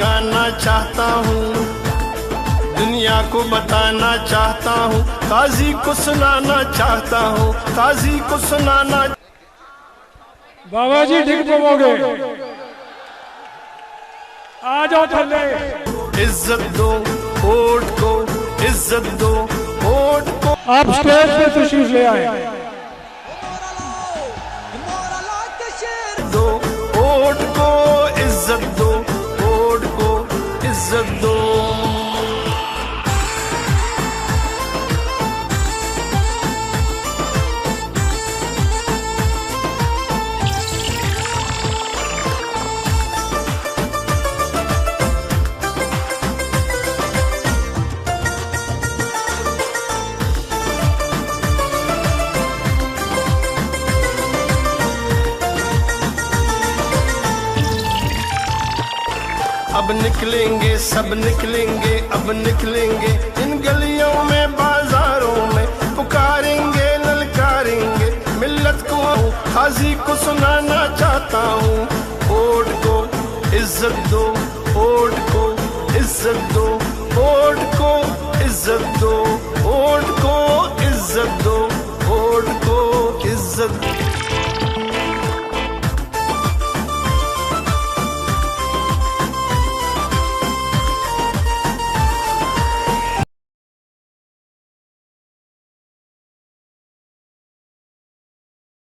लगाना चाहता हूँ, दुनिया को बताना चाहता हूँ, काजी को सुनाना चाहता हूँ, काजी को सुनाना। बाबा जी ठीक बोलोगे, आ जाओ थल्ले। इज्जत दो वोट को, इज्जत दो वोट को। आप स्टेज पे तशरीफ ले आए। दो वोट को इज्जत दो, वोट को इज्जत दो। अब निकलेंगे सब निकलेंगे, अब निकलेंगे इन गलियों में बाजारों में, पुकारेंगे ललकारेंगे मिल्लत को, काजी को सुनाना चाहता हूँ, वोट को इज्जत दो, वोट को इज्जत दो, वोट को इज्जत दो, वोट को इज्जत दो, वोट को इज्जत।